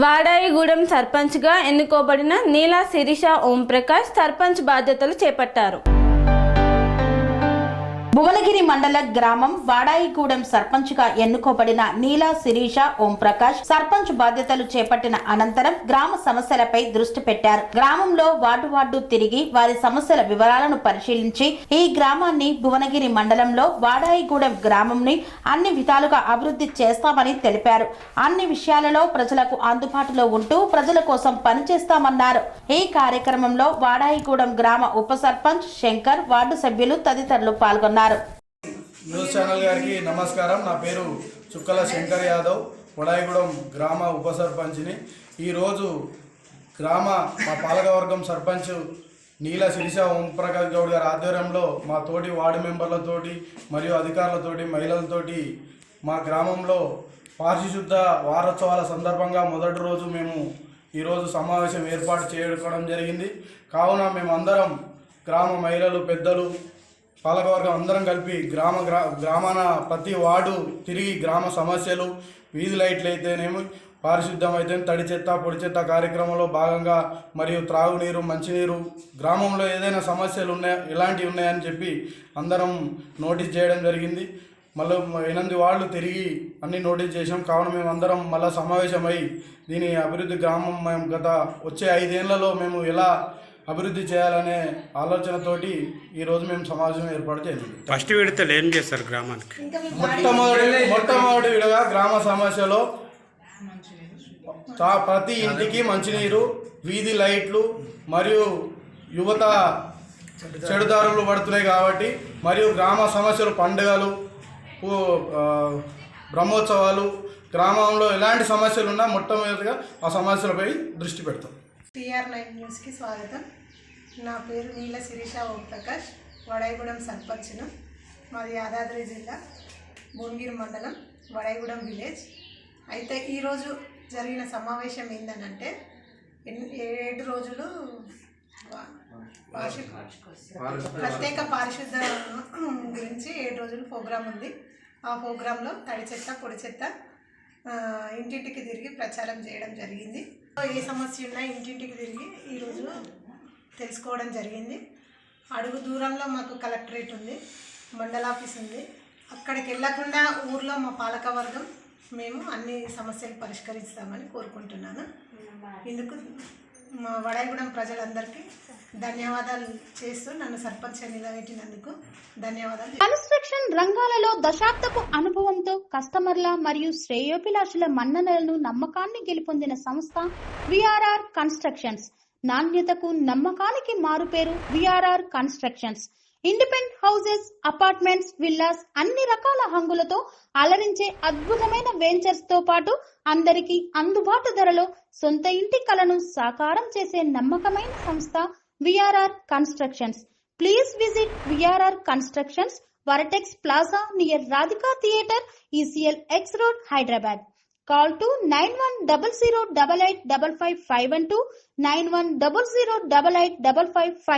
వాడాయిగూడెం సర్పంచ్గా ఎన్నుకోబడిన నీలా శిరీష ఓంప్రకాష్ సర్పంచ్ బాధ్యతలు చేపట్టారు. భువనగిరి మండల గ్రామం వాడాయిగూడెం సర్పంచ్గా ఎన్నుకోబడిన నీలా శిరీష ఓంప్రకాష్ సర్పంచ్ బాధ్యతలు చేపట్టిన అనంతరం గ్రామ సమస్యలపై దృష్టి పెట్టారు. గ్రామంలో వార్డు తిరిగి వారి సమస్యల వివరాలను పరిశీలించి ఈ గ్రామాన్ని భువనగిరి మండలంలో వాడాయిగూడెం గ్రామంని అన్ని విధాలుగా అభివృద్ధి చేస్తామని తెలిపారు. అన్ని విషయాలలో ప్రజలకు అందుబాటులో ఉంటూ ప్రజల కోసం పనిచేస్తామన్నారు. ఈ కార్యక్రమంలో వాడాయిగూడెం గ్రామ ఉప సర్పంచ్ శంకర్, వార్డు సభ్యులు తదితరులు పాల్గొన్నారు. న్యూస్ ఛానల్ గారికి నమస్కారం. నా పేరు చుక్కల శంకర్ యాదవ్, వాడాయిగూడెం గ్రామ ఉప సర్పంచ్ని. ఈరోజు మా పాలకవర్గం సర్పంచ్ నీలా శిరీష ఓంప్రకాష్ గౌడ్ గారి ఆధ్వర్యంలో మా తోటి వార్డు మెంబర్లతోటి మరియు అధికారులతోటి మహిళలతోటి మా గ్రామంలో పారిశుద్ధ వారోత్సవాల సందర్భంగా మొదటి రోజు మేము ఈరోజు సమావేశం ఏర్పాటు చేయడం జరిగింది. కావున మేమందరం గ్రామ మహిళలు, పెద్దలు, పాలకవర్గం అందరం కలిపి గ్రామాన ప్రతి వార్డు తిరిగి గ్రామ సమస్యలు, వీధి లైట్లు అయితేనేమి, పారిశుద్ధ్యం అయితే, తడి చెత్త, పొడి చెత్త కార్యక్రమంలో భాగంగా మరియు త్రాగునీరు, మంచినీరు, గ్రామంలో ఏదైనా సమస్యలు ఎలాంటివి ఉన్నాయని చెప్పి అందరం నోటీస్ చేయడం జరిగింది. మళ్ళీ 8 వార్డులు తిరిగి అన్ని నోటీస్ చేసాం. కావున మేము అందరం మళ్ళీ సమావేశమై దీని అభివృద్ధి గ్రామం మేము గత వచ్చే 5 ఏళ్లలో మేము ఎలా అభివృద్ధి చేయాలనే ఆలోచనతోటి ఈరోజు మేము సమావేశం ఏర్పాటు చేయాలి. ఫస్ట్ విడతలు ఏం చేస్తారు గ్రామానికి? మొట్టమొదటి విడగా గ్రామ సమస్యలో ప్రతి ఇంటికి మంచినీరు, వీధి లైట్లు మరియు యువత చెడుదారులు పడుతున్నాయి కాబట్టి, మరియు గ్రామ సమస్యలు, పండుగలు, బ్రహ్మోత్సవాలు, గ్రామంలో ఎలాంటి సమస్యలు ఉన్నా మొట్టమొదటిగా ఆ సమస్యలపై దృష్టి పెడతాం. TR9 న్యూస్కి స్వాగతం. నా పేరు నీలా శిరీష ఓంప్రకాష్, వాడాయిగూడెం సర్పంచ్ను. మాది యాదాద్రి జిల్లా, భువనగిరి మండలం, వాడాయిగూడెం విలేజ్. అయితే ఈరోజు జరిగిన సమావేశం ఏంటంటే 7 రోజులు ప్రత్యేక పారిశుద్ధ గురించి 7 రోజులు ప్రోగ్రాం ఉంది. ఆ ప్రోగ్రాంలో తడి చెత్త, పొడి చెత్త ఇంటింటికి తిరిగి ప్రచారం చేయడం జరిగింది. ఏ సమస్య ఉన్నా ఇంటింటికి తిరిగి ఈరోజు తెలుసుకోవడం జరిగింది. అడుగు దూరంలో మాకు కలెక్టరేట్ ఉంది, మండల ఆఫీస్ ఉంది. అక్కడికి వెళ్ళకుండా ఊర్లో మా పాలకవర్గం మేము అన్ని సమస్యలు పరిష్కరిస్తామని కోరుకుంటున్నాను. ఇందుకు మా వాడాయిగూడెం ప్రజలందరికీ ధన్యవాదాలు చేస్తూ నన్ను సర్పంచ్ నిలబెట్టినందుకు ధన్యవాదాలు. కన్స్ట్రక్షన్ రంగాలలో దశాబ్దపు అనుభవంతో కస్టమర్ల మరియు శ్రేయోభిలాషుల మన్ననలను, నమ్మకాన్ని గెలుపొందిన సంస్థ VRR కన్స్ట్రక్షన్స్. నాణ్యతకు, నమ్మకానికి మారుపేరు VRR constructions. Independent houses, apartments, villas అన్ని రకాల హంగులతో అలరించే అద్భుతమైన వెంచర్స్ తో పాటు అందరికీ అందుబాటు ధరలో సొంత ఇంటి కలను సాకారం చేసే నమ్మకమైన సంస్థ VRR constructions. Please visit VRR Constructions, Varatex Plaza near Radhika Theatre, ECL X Road, Hyderabad. Call to 9100885551 9100885559.